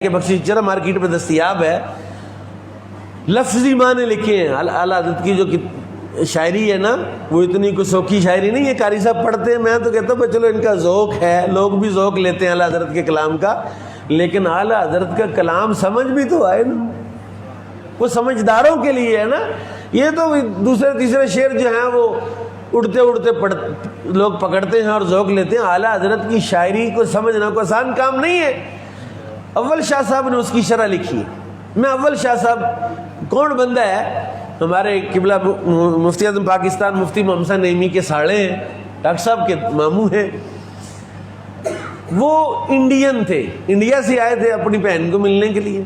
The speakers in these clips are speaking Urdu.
کہ بخشش چرا مارکیٹ میں دستیاب ہے، لفظی معنی لکھے ہیں۔ اعلیٰ حضرت کی جو شاعری ہے نا وہ اتنی کوئی سوکھی شاعری نہیں ہے، قاری صاحب پڑھتے ہیں، میں تو کہتا ہوں چلو ان کا ذوق ہے، لوگ بھی ذوق لیتے ہیں اعلیٰ حضرت کے کلام کا، لیکن اعلیٰ حضرت کا کلام سمجھ بھی تو آئے نا، وہ سمجھداروں کے لیے ہے نا۔ یہ تو دوسرے تیسرے شعر جو ہیں وہ اڑتے اڑتے لوگ پکڑتے ہیں اور ذوق لیتے ہیں۔ اعلیٰ حضرت کی شاعری کو سمجھنا کوئی آسان کام نہیں ہے۔ اول شاہ صاحب نے اس کی شرح لکھی ہے۔ میں اول شاہ صاحب کون بندہ ہے؟ ہمارے قبلہ مفتی اعظم پاکستان مفتی محمد حسن نعیمی کے ساڑے ہیں، ڈاکٹر صاحب کے ماموں ہیں۔ وہ انڈین تھے، انڈیا سے آئے تھے اپنی بہن کو ملنے کے لیے،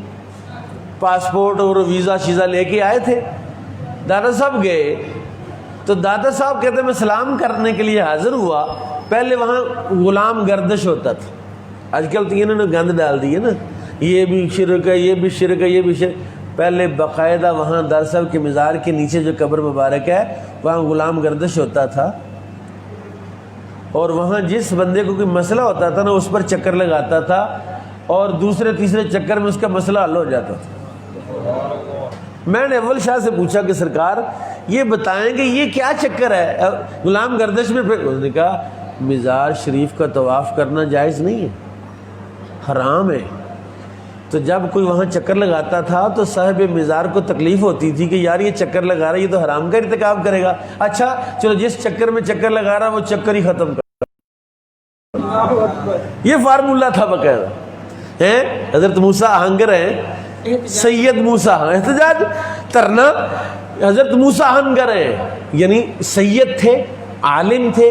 پاسپورٹ اور ویزا شیزا لے کے آئے تھے۔ دادا صاحب گئے تو دادا صاحب کہتے میں سلام کرنے کے لیے حاضر ہوا، پہلے وہاں غلام گردش ہوتا تھا۔ آج کل تو انہوں نے گند ڈال دی ہے نا، یہ بھی شرک ہے، یہ بھی شرک ہے، یہ بھی شرک۔ پہلے باقاعدہ وہاں دادا صاحب کے مزار کے نیچے جو قبر مبارک ہے وہاں غلام گردش ہوتا تھا، اور وہاں جس بندے کو کوئی مسئلہ ہوتا تھا نا اس پر چکر لگاتا تھا، اور دوسرے تیسرے چکر میں اس کا مسئلہ حل ہو جاتا تھا۔ میں نے اول شاہ سے پوچھا کہ سرکار یہ بتائیں کہ یہ کیا چکر ہے غلام گردش میں؟ پھر اس نے کہا مزار شریف کا طواف کرنا جائز نہیں ہے، حرام ہے۔ تو جب کوئی وہاں چکر لگاتا تھا تو صاحب مزار کو تکلیف ہوتی تھی کہ یار یہ چکر لگا رہا ہے، یہ تو حرام کا ارتکاب کرے گا، اچھا چلو جس چکر میں چکر لگا رہا وہ چکر ہی ختم کر۔ یہ فارمولہ تھا باقاعدہ۔ حضرت موسیٰ آہنگر ہیں، سید موسیٰ احتجاج ترنا، حضرت موسیٰ آہنگر ہیں، یعنی سید تھے، عالم تھے،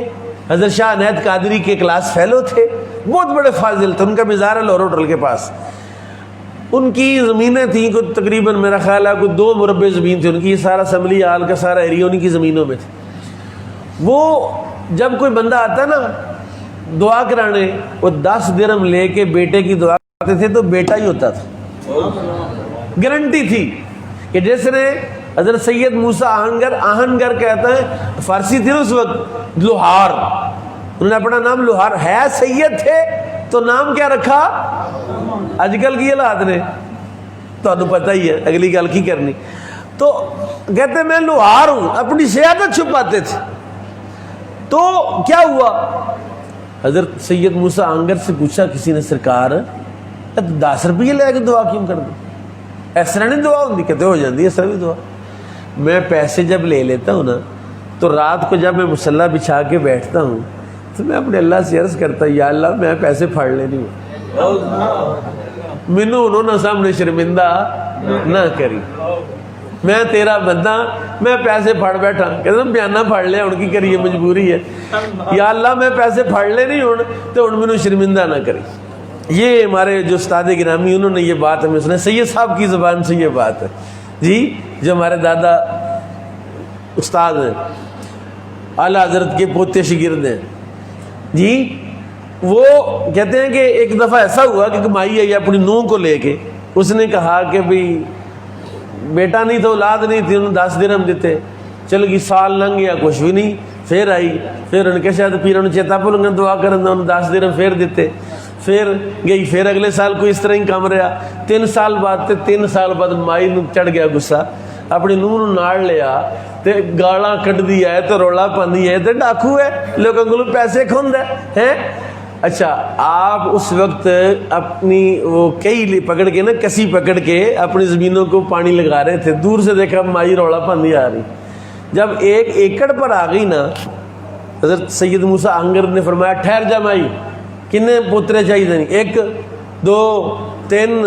حضرت شاہ عنایت قادری کے کلاس فیلو تھے، بہت بڑے فاضل تھے۔ ان کا مزار ہے لاہور ہوٹل کے پاس۔ ان کی زمینیں تھیں کوئی تقریباً میرا خیال ہے کوئی 2 مربع زمین تھی ان کی، یہ سارا اسمبلی ہال کا سارا ایریا انہی کی زمینوں میں تھا۔ وہ جب کوئی بندہ آتا نا دعا کرانے، وہ 10 درہم لے کے بیٹے کی دعا کرتے تھے تو بیٹا ہی ہوتا تھا۔ گارنٹی تھی کہ جس نے حضرت سید موسیٰ آہنگر کہتا ہے، فارسی تھی نا اس وقت، لوہار، انہوں نے اپنا نام لوہار ہے، سید تھے تو نام کیا رکھا؟ آج کل کی حالات نے تو پتہ ہی ہے، اگلی گل کی کرنی۔ تو کہتے میں لوہار ہوں، اپنی سیادت چھپاتے تھے۔ تو کیا ہوا؟ حضرت سید موسیٰ آہنگر سے پوچھا کسی نے، سرکار 10 روپیے لے کے دعا کیوں کر دیں؟ اس طرح نہیں دعا ہوتی؟ کہتے ہو جاتی ہے اس طرح بھی دعا۔ میں پیسے جب لے لیتا ہوں نا تو رات کو جب میں مصلی بچھا کے بیٹھتا ہوں تو میں اپنے اللہ سے عرض کرتا یا اللہ میں پیسے پھاڑ لینی ہوں، مینوں انہوں نے سامنے شرمندہ نہ کری، میں تیرا بندہ، میں پیسے پھاڑ بیٹھا، کہتے ہیں بیانہ پھاڑ لیا ان کی کریے مجبوری ہے، یا اللہ میں پیسے پھاڑ لے نہیں ہوں تو ان مینوں شرمندہ نہ کری۔ یہ ہمارے جو استاد گرامی انہوں نے یہ بات ہمیں سنا، سید صاحب کی زبان سے یہ بات ہے جی، جو ہمارے دادا استاد ہیں، اعلیٰ حضرت کے پوتے شاگرد ہیں جی۔ وہ کہتے ہیں کہ ایک دفعہ ایسا ہوا کہ کمائی ہے اپنی نوح کو لے کے، اس نے کہا کہ بھئی بیٹا نہیں تھا، اولاد نہیں تھی، انہوں نے 10 درہم دیتے، چل گئی سال لنگ گیا کچھ بھی نہیں، پھر آئی، پھر ان کے شاید پیر انہوں چیتا پھولنگا دعا کرنا، انہوں نے 10 درہم پھر دیتے، پھر گئی، پھر اگلے سال کوئی اس طرح ہی کام رہا۔ 3 سال بعد 3 سال بعد مائی نو چڑھ گیا غصہ، اپنی نوح نو ناڑ لیا تے گالاں کٹ دیا ہے تو رولا پاندی ہے تے ڈاکو ہے، لوگوں کو پیسے کھوندا ہے۔ اچھا آپ اس وقت اپنی وہ کئی پکڑ کے نا کسی پکڑ کے اپنی زمینوں کو پانی لگا رہے تھے، دور سے دیکھا مائی رولا پاندی آ رہی، جب 1 ایکڑ پر آ گئی نا حضرت سید موسیٰ آہنگر نے فرمایا ٹھہر جا مائی، کنے پوترے چاہیے نہیں؟ 1 2 3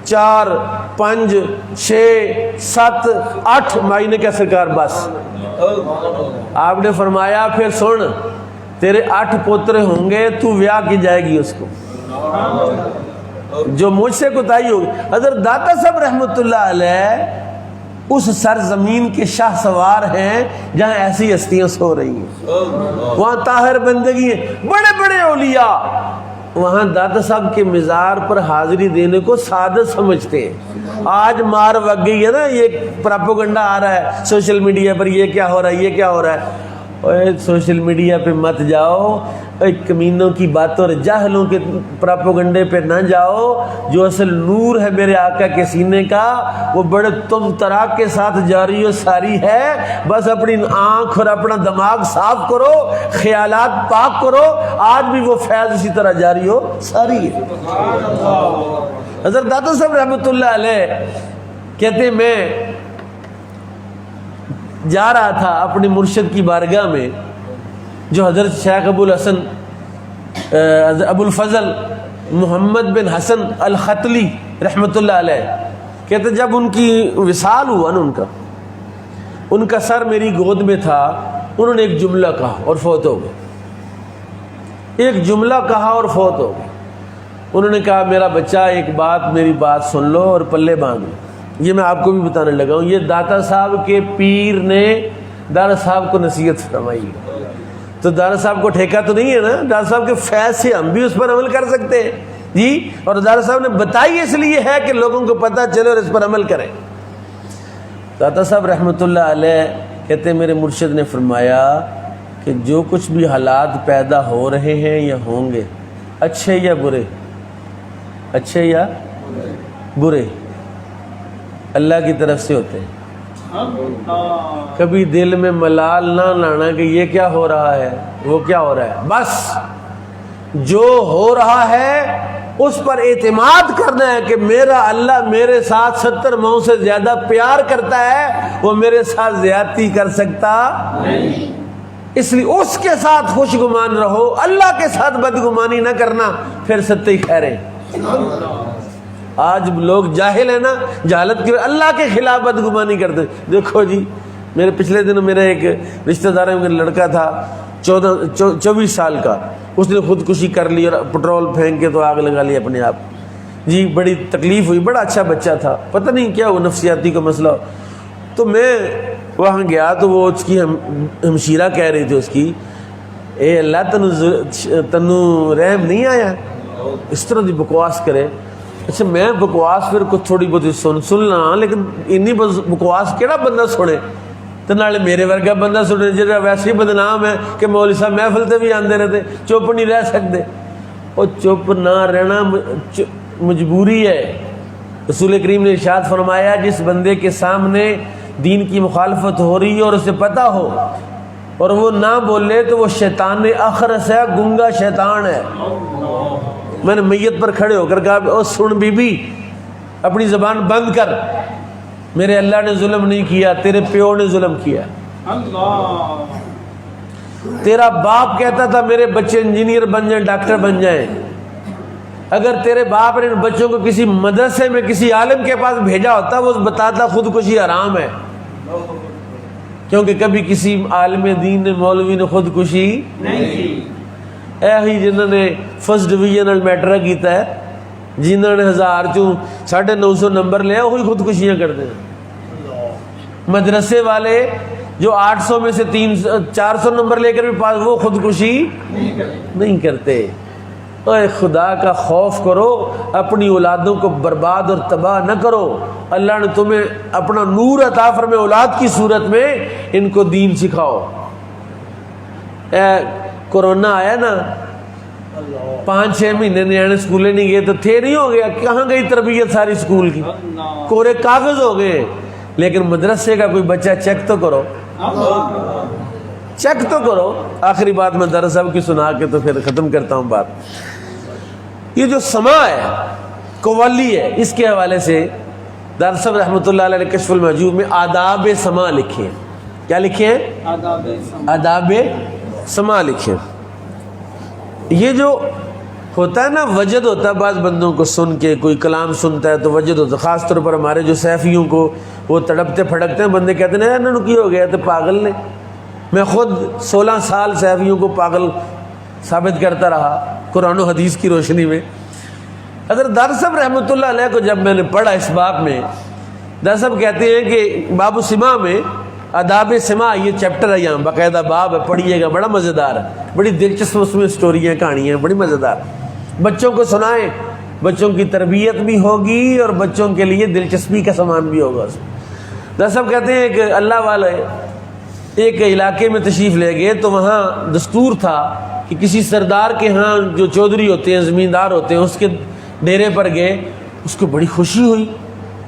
4 5 6 7 8 مائی نے کہا سرکار بس۔ آپ نے فرمایا پھر سن تیرے 8 پوترے ہوں گے، تو بیاہ کی جائے گی اس کو، جو مجھ سے کوتاہی ہوگی۔ حضرت داتا صاحب رحمۃ اللہ علیہ اس سرزمین کے شاہ سوار ہیں جہاں ایسی ہستیاں سو رہی ہیں، وہاں طاہر بندگی ہیں، بڑے بڑے اولیاء وہاں داتا صاحب کے مزار پر حاضری دینے کو سعادت سمجھتے ہیں۔ آج مار وگ گئی ہے نا، یہ پراپوگنڈا آ رہا ہے سوشل میڈیا پر، یہ کیا ہو رہا ہے، یہ کیا ہو رہا ہے۔ سوشل میڈیا پہ مت جاؤ، کمینوں کی باتوں اور جاہلوں کے پراپوگنڈے پہ نہ جاؤ. جو اصل نور ہے میرے آقا کے سینے کا وہ بڑے تم تراک کے ساتھ جاری و ساری ہے. بس اپنی آنکھ اور اپنا دماغ صاف کرو, خیالات پاک کرو, آج بھی وہ فیض اسی طرح جاری و ساری ہے. حضرت داتا صاحب رحمۃ اللہ علیہ کہتے ہیں میں جا رہا تھا اپنے مرشد کی بارگاہ میں جو حضرت شیخ ابو الحسن ابو الفضل محمد بن حسن الختلی رحمۃ اللہ علیہ کہتے جب ان کی وصال ہوا نا ان کا سر میری گود میں تھا, انہوں نے ایک جملہ کہا اور فوت ہو گئے. ایک جملہ کہا اور فوت ہو گئے. انہوں نے کہا میرا بچہ ایک بات میری بات سن لو اور پلے باندھ لو. یہ میں آپ کو بھی بتانے لگا ہوں. یہ داتا صاحب کے پیر نے داتا صاحب کو نصیحت فرمائی. تو داتا صاحب کو ٹھیکہ تو نہیں ہے نا, داتا صاحب کے فیض سے ہم بھی اس پر عمل کر سکتے ہیں جی. اور داتا صاحب نے بتائی اس لیے ہے کہ لوگوں کو پتہ چلے اور اس پر عمل کریں. داتا صاحب رحمۃ اللہ علیہ کہتے ہیں میرے مرشد نے فرمایا کہ جو کچھ بھی حالات پیدا ہو رہے ہیں یا ہوں گے, اچھے یا برے, اچھے یا برے, اللہ کی طرف سے ہوتے ہیں. کبھی دل میں ملال نہ لانا کہ یہ کیا ہو رہا ہے وہ کیا ہو رہا ہے. بس جو ہو رہا ہے اس پر اعتماد کرنا ہے کہ میرا اللہ میرے ساتھ 70 ماؤں سے زیادہ پیار کرتا ہے, وہ میرے ساتھ زیادتی کر سکتا نہیں. اس لیے اس کے ساتھ خوش گمان رہو, اللہ کے ساتھ بدگمانی نہ کرنا, پھر ستے خیریں. آج لوگ جاہل ہیں نا, جہالت کی اللہ کے خلاف بدگمانی کرتے. دیکھو جی میرے پچھلے دنوں میرا ایک رشتہ دار ہے, لڑکا تھا 24 سال کا, اس نے خودکشی کر لی اور پٹرول پھینک کے تو آگ لگا لی اپنے آپ جی. بڑی تکلیف ہوئی, بڑا اچھا بچہ تھا, پتہ نہیں کیا وہ نفسیاتی کا مسئلہ. تو میں وہاں گیا تو وہ اس کی ہمشیرہ کہہ رہی تھی اس کی, اے اللہ تنو رحم نہیں آیا اس طرح دی بکواس کرے. اچھا میں بکواس پھر کچھ تھوڑی بہت سننا, لیکن انی بکواس کیڑا بندہ سنے, تو نالے میرے ورگا بندہ سنے جہاں ویسے ہی بدنام ہے کہ مولوی صاحب محفل تے بھی آندے رہتے, چپ نہیں رہ سکتے. اور چپ نہ رہنا مجبوری ہے. رسول کریم نے ارشاد فرمایا جس بندے کے سامنے دین کی مخالفت ہو رہی ہے اور اسے پتہ ہو اور وہ نہ بولے تو وہ شیطان اخرس ہے, گنگا شیطان ہے. میں نے میت پر کھڑے ہو کر کہا او سن بی بی اپنی زبان بند کر, میرے اللہ نے ظلم نہیں کیا, تیرے پیو نے ظلم کیا. تیرا باپ کہتا تھا میرے بچے انجینئر بن جائیں, ڈاکٹر بن جائیں. اگر تیرے باپ نے ان بچوں کو کسی مدرسے میں کسی عالم کے پاس بھیجا ہوتا وہ بتاتا خودکشی حرام ہے, کیونکہ کبھی کسی عالم دین نے مولوی نے خودکشی نہیں کی. اے ہی جنہوں نے فرسٹ ڈویژن میٹرک کیتا ہے, جنہوں نے 1000 چوں 950 نمبر لیا وہی خودکشیاں کرتے ہیں. مدرسے والے جو 800 میں سے 400 نمبر لے کر بھی پاس, وہ خودکشی نہیں کرتے. اے خدا کا خوف کرو, اپنی اولادوں کو برباد اور تباہ نہ کرو. اللہ نے تمہیں اپنا نور عطا فرمائے اولاد کی صورت میں, ان کو دین سکھاؤ. اے کورونا آیا نا, 5-6 مہینے نیانے سکولے نہیں گئے تو تھے نہیں ہو گیا, کہاں گئی تربیت ساری سکول کی, کورے کاغذ ہو گئے. لیکن مدرسے کا کوئی بچہ چیک تو کرو, چیک تو کرو. آخری بات میں درس صاحب کی سنا کے تو پھر ختم کرتا ہوں بات. یہ جو سما ہے قوالی ہے, اس کے حوالے سے دار صاحب رحمۃ اللہ علیہ نے کشف المحجوب میں آداب سما لکھے ہیں. کیا لکھے ہیں؟ آداب سما لکھے. یہ جو ہوتا ہے نا وجد ہوتا ہے بعض بندوں کو سن کے, کوئی کلام سنتا ہے تو وجد ہوتا ہے. خاص طور پر ہمارے جو سیفیوں کو وہ تڑپتے پھڑکتے ہیں, بندے کہتے ہیں انہوں کی ہو گیا تو پاگل نے. میں خود 16 سال سیفیوں کو پاگل ثابت کرتا رہا قرآن و حدیث کی روشنی میں. حضرت دار صاحب رحمۃ اللہ علیہ کو جب میں نے پڑھا اس باب میں, دار صاحب کہتے ہیں کہ باب السماع میں آداب سماع یہ چیپٹر ہے, یہاں باقاعدہ باب ہے, پڑھیے گا, بڑا مزیدار ہے, بڑی دلچسپ اس میں سٹوریاں کہانیاں بڑی مزیدار. بچوں کو سنائیں, بچوں کی تربیت بھی ہوگی اور بچوں کے لیے دلچسپی کا سامان بھی ہوگا. دار صاحب کہتے ہیں کہ اللہ والے ایک علاقے میں تشریف لے گئے تو وہاں دستور تھا کہ کسی سردار کے ہاں جو چودھری ہوتے ہیں زمیندار ہوتے ہیں اس کے ڈیرے پر گئے. اس کو بڑی خوشی ہوئی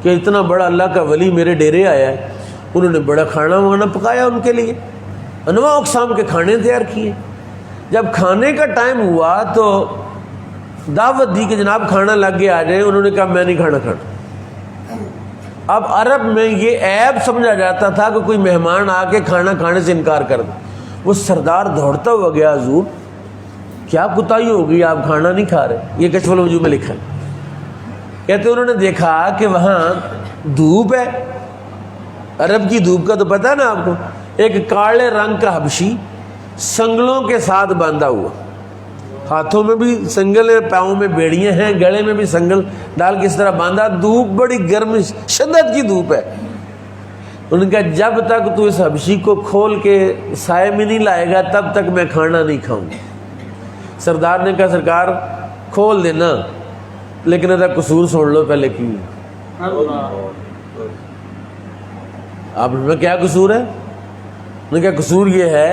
کہ اتنا بڑا اللہ کا ولی میرے ڈیرے آیا ہے. انہوں نے بڑا کھانا وانا پکایا ان کے لیے, انواع اقسام کے کھانے تیار کیے. جب کھانے کا ٹائم ہوا تو دعوت دی کہ جناب کھانا لگ کے آ جائیں. انہوں نے کہا میں نہیں کھانا کھانا. اب عرب میں یہ عیب سمجھا جاتا تھا کہ کوئی مہمان آ کے کھانا کھانے سے انکار کر دے. وہ سردار دوڑتا ہوا گیا, حضور کیا کوتاہی ہو گئی, آپ کھانا نہیں کھا رہے. یہ کشف الوجوہ میں لکھا ہے. کہتے انہوں نے دیکھا کہ وہاں دھوپ ہے, عرب کی دھوپ کا تو پتہ ہے نا آپ کو, ایک کالے رنگ کا حبشی سنگلوں کے ساتھ باندھا ہوا, ہاتھوں میں بھی سنگل ہیں, پاؤں میں بیڑیاں ہیں, گلے میں بھی سنگل ڈال کے اس طرح باندھا. دھوپ بڑی گرم شدت کی دھوپ ہے. انہوں نے کہا جب تک تو اس حبشی کو کھول کے سائے میں نہیں لائے گا تب تک میں کھانا نہیں کھاؤں گا. سردار نے کہا سرکار کھول دینا لیکن ادھر قصور سن لو پہلے کی. آپ میں کیا قصور ہے؟ انہوں نے کہا قصور یہ ہے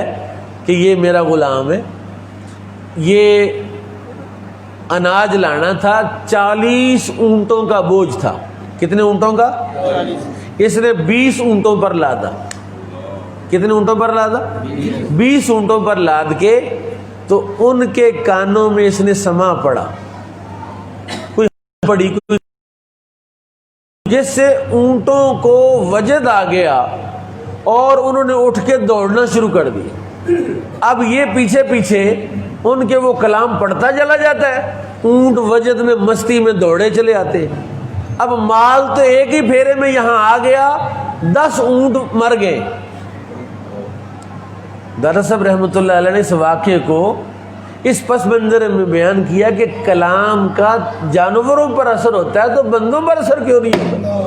کہ یہ میرا غلام ہے, یہ اناج لانا تھا, 40 اونٹوں کا بوجھ تھا. کتنے اونٹوں کا؟ 40. اس نے 20 اونٹوں پر لادا. کتنے اونٹوں پر لادا؟ 20 اونٹوں پر لاد کے تو ان کے کانوں میں اس نے سما پڑا, کوئی پڑی کوئی, جس سے اونٹوں کو وجد آ گیا اور انہوں نے اٹھ کے دوڑنا شروع کر دیا. اب یہ پیچھے پیچھے ان کے وہ کلام پڑھتا چلا جاتا ہے, اونٹ وجد میں مستی میں دوڑے چلے آتے. اب مال تو ایک ہی پھیرے میں یہاں آ گیا, 10 اونٹ مر گئے. دادا صاحب رحمۃ اللہ علیہ نے اس واقعے کو اس پس منظر میں بیان کیا کہ کلام کا جانوروں پر اثر ہوتا ہے تو بندوں پر اثر کیوں نہیں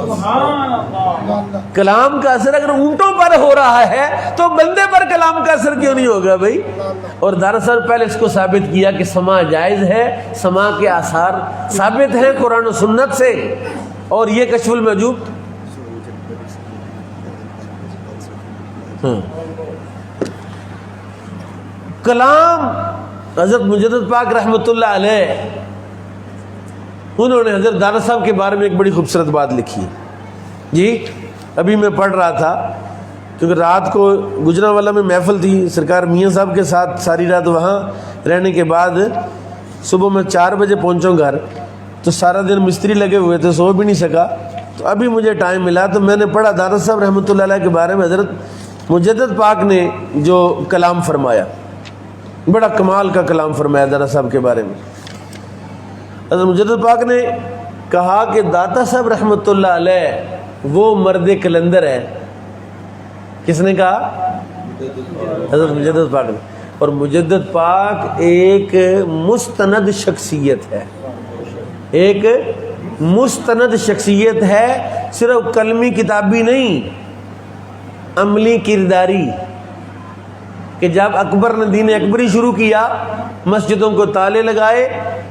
ہوتا؟ کلام کا اثر اگر اونٹوں پر ہو رہا ہے تو بندے پر کلام کا اثر کیوں نہیں ہوگا بھائی؟ اور دادا صاحب پہلے اس کو ثابت کیا کہ سماع جائز ہے, سماع کے آثار ثابت ہیں قرآن و سنت سے. اور یہ کشف المحجوب کلام حضرت مجدد پاک رحمۃ اللہ علیہ, انہوں نے حضرت دانا صاحب کے بارے میں ایک بڑی خوبصورت بات لکھی ہے. جی ابھی میں پڑھ رہا تھا کیونکہ رات کو گجرانوالہ میں محفل تھی, سرکار میاں صاحب کے ساتھ ساری رات وہاں رہنے کے بعد صبح میں 4 بجے پہنچوں گھر, تو سارا دن مستری لگے ہوئے تھے, سو بھی نہیں سکا. تو ابھی مجھے ٹائم ملا تو میں نے پڑھا دانا صاحب رحمۃ اللہ علیہ کے بارے میں حضرت مجدد پاک نے جو کلام فرمایا, بڑا کمال کا کلام فرمایا دادا صاحب کے بارے میں. حضرت مجدد پاک نے کہا کہ داتا صاحب رحمۃ اللہ علیہ وہ مرد کلندر ہے. کس نے کہا؟ حضرت مجدد پاک نے. اور مجدد پاک ایک مستند شخصیت ہے, ایک مستند شخصیت ہے, صرف کلمی کتابی نہیں, عملی کرداری. کہ جب اکبر نے دین اکبری شروع کیا, مسجدوں کو تالے لگائے,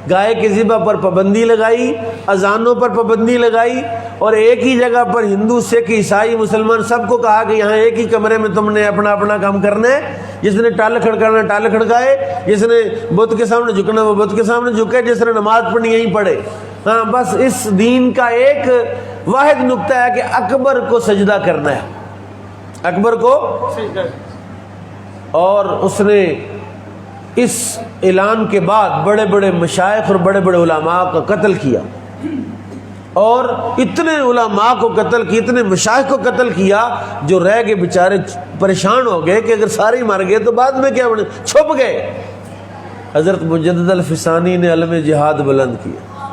گائے کے ذبح پر پابندی لگائی, اذانوں پر پابندی لگائی, اور ایک ہی جگہ پر ہندو سکھ عیسائی مسلمان سب کو کہا کہ یہاں ایک ہی کمرے میں تم نے اپنا اپنا کام کرنا ہے. جس نے ٹال کھڑکانا ٹال کھڑکائے, جس نے بت کے سامنے جھکنا وہ بت کے سامنے جھکے, جس نے نماز پڑھنی یہیں پڑھے. ہاں بس اس دین کا ایک واحد نقطہ ہے کہ اکبر کو سجدہ کرنا ہے, اکبر کو. اور اس نے اس اعلان کے بعد بڑے بڑے مشائخ اور بڑے بڑے علماء کا قتل کیا, اور اتنے علماء کو قتل کیا, اتنے مشائخ کو قتل کیا جو رہ گئے بیچارے پریشان ہو گئے کہ اگر سارے مر گئے تو بعد میں کیا بنے, چھپ گئے. حضرت مجدد الفسانی نے علم جہاد بلند کیا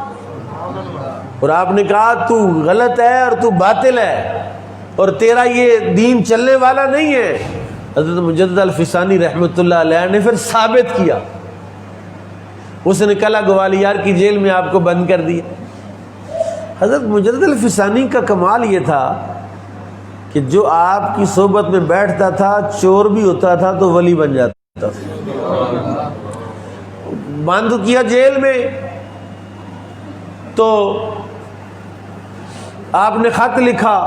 اور آپ نے کہا تو غلط ہے اور تو باطل ہے اور تیرا یہ دین چلنے والا نہیں ہے. حضرت مجدد الفسانی رحمۃ اللہ علیہ نے پھر ثابت کیا, اس نے کلا گوالیار کی جیل میں آپ کو بند کر دیا. حضرت مجدد الفسانی کا کمال یہ تھا کہ جو آپ کی صحبت میں بیٹھتا تھا چور بھی ہوتا تھا تو ولی بن جاتا تھا. بند کیا جیل میں تو آپ نے خط لکھا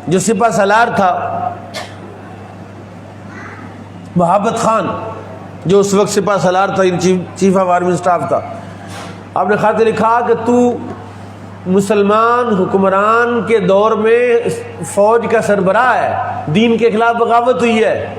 جو سپہ سالار تھا, محبت خان جو اس وقت سپہ سالار تھا، چیف آف آرمی اسٹاف تھا، آپ نے خط لکھا کہ تو مسلمان حکمران کے دور میں فوج کا سربراہ ہے، دین کے خلاف بغاوت ہوئی ہے،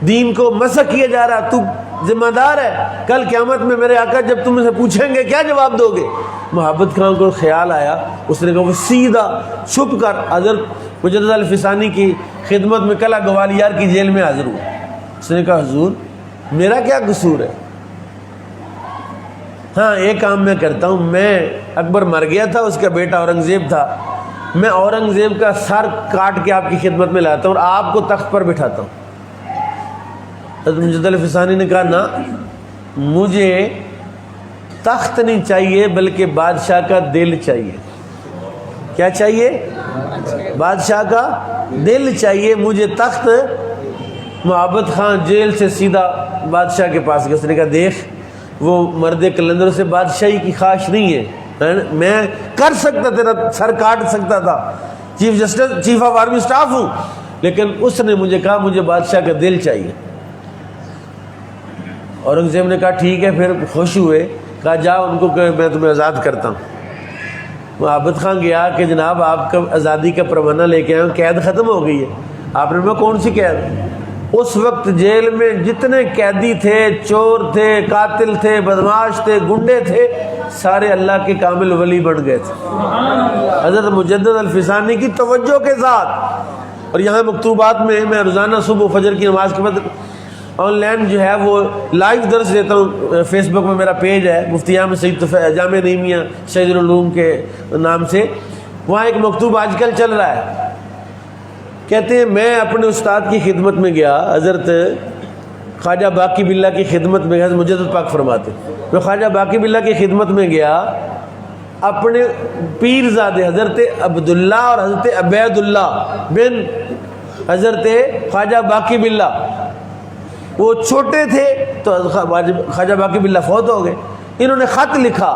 دین کو مسخ کیا جا رہا، تو ذمہ دار ہے، کل قیامت میں میرے آقا جب تم سے پوچھیں گے کیا جواب دو گے؟ محبت خان کو خیال آیا، اس نے کہا وہ سیدھا چھپ کر حضرت مجدد الفسانی کی خدمت میں کلا گوالیار کی جیل میں حاضر ہوا۔ اس نے کہا حضور میرا کیا قصور ہے؟ ہاں ایک کام میں کرتا ہوں، میں اکبر مر گیا تھا، اس کا بیٹا اورنگزیب تھا، میں اورنگزیب کا سر کاٹ کے آپ کی خدمت میں لاتا ہوں اور آپ کو تخت پر بٹھاتا ہوں۔ حضرت مجدد الفسانی نے کہا نا، مجھے تخت نہیں چاہیے بلکہ بادشاہ کا دل چاہیے۔ کیا چاہیے؟ بادشاہ کا دل چاہیے، مجھے تخت۔ محبت خان جیل سے سیدھا بادشاہ کے پاس گیا، اس نے کہا دیکھ وہ مرد کلندر سے بادشاہی کی خواہش نہیں ہے، میں کر سکتا تیرا سر کاٹ سکتا تھا، chief justice chief of army staff ہوں، لیکن اس نے مجھے کہا مجھے بادشاہ کا دل چاہیے۔ اورنگزیب نے کہا ٹھیک ہے، پھر خوش ہوئے، کہا جاؤ ان کو کہ میں تمہیں آزاد کرتا ہوں۔ محبت خان گیا کہ جناب آپ کا آزادی کا پروانہ لے کے آئے ہوں، قید ختم ہو گئی ہے۔ آپ نے کہا کون سی قید؟ اس وقت جیل میں جتنے قیدی تھے، چور تھے، قاتل تھے، بدماش تھے، گنڈے تھے، سارے اللہ کے کامل ولی بن گئے تھے حضرت مجدد الفسانی کی توجہ کے ساتھ۔ اور یہاں مکتوبات میں میں روزانہ صبح و فجر کی نماز کے بعد آن لائن جو ہے وہ لائیو درس دیتا ہوں، فیس بک میں میرا پیج ہے مفتی احمد سعید جامع نعیمیہ شہید العلوم کے نام سے، وہاں ایک مکتوب آج کل چل رہا ہے، کہتے ہیں میں اپنے استاد کی خدمت میں گیا، حضرت خواجہ باقی باللہ کی خدمت میں گیا، مجدد پاک فرماتے میں خواجہ باقی باللہ کی خدمت میں گیا، اپنے پیر زادے حضرت عبداللہ اور حضرت عبید اللہ بن حضرت خواجہ باقی باللہ، وہ چھوٹے تھے تو خواجہ باقی باللہ فوت ہو گئے، انہوں نے خط لکھا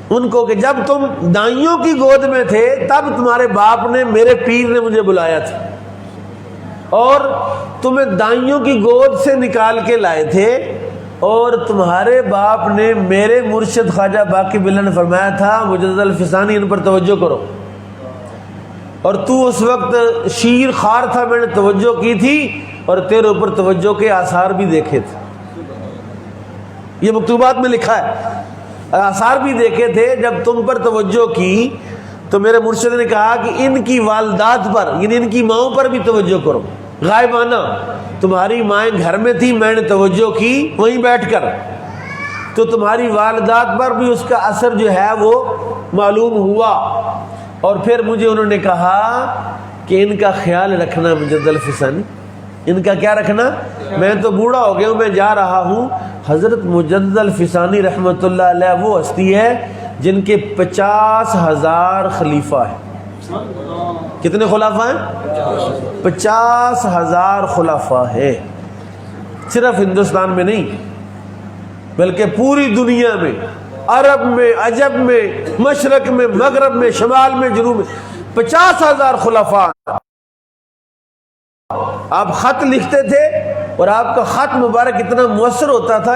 ان کو کہ جب تم دائیوں کی گود میں تھے تب تمہارے باپ نے، میرے پیر نے مجھے بلایا تھا اور تمہیں دائیوں کی گود سے نکال کے لائے تھے، اور تمہارے باپ نے میرے مرشد خواجہ باقی باللہ نے فرمایا تھا مجدد الفسانی ان پر توجہ کرو، اور تو اس وقت شیر خار تھا، میں نے توجہ کی تھی اور تیرے اوپر توجہ کے آثار بھی دیکھے تھے۔ یہ مکتوبات میں لکھا ہے، آثار بھی دیکھے تھے، جب تم پر توجہ کی تو میرے مرشد نے کہا کہ ان کی والدات پر یعنی ان کی ماؤں پر بھی توجہ کرو، غائبانہ تمہاری مائیں گھر میں تھی، میں نے توجہ کی وہیں بیٹھ کر، تو تمہاری والدات پر بھی اس کا اثر جو ہے وہ معلوم ہوا، اور پھر مجھے انہوں نے کہا کہ ان کا خیال رکھنا مجدد الفسانی، ان کا کیا رکھنا، میں تو بوڑھا ہو گیا ہوں، میں جا رہا ہوں۔ حضرت مجدد الفسانی رحمۃ اللہ علیہ وہ ہستی ہے جن کے 50,000 خلیفہ ہیں۔ کتنے خلافہ ہیں؟ 50,000 خلافہ ہیں، صرف ہندوستان میں نہیں بلکہ پوری دنیا میں، عرب میں، عجب میں، مشرق میں، مغرب میں، شمال میں، جنوب میں 50,000 خلافہ۔ آپ خط لکھتے تھے اور آپ کا خط مبارک اتنا مؤثر ہوتا تھا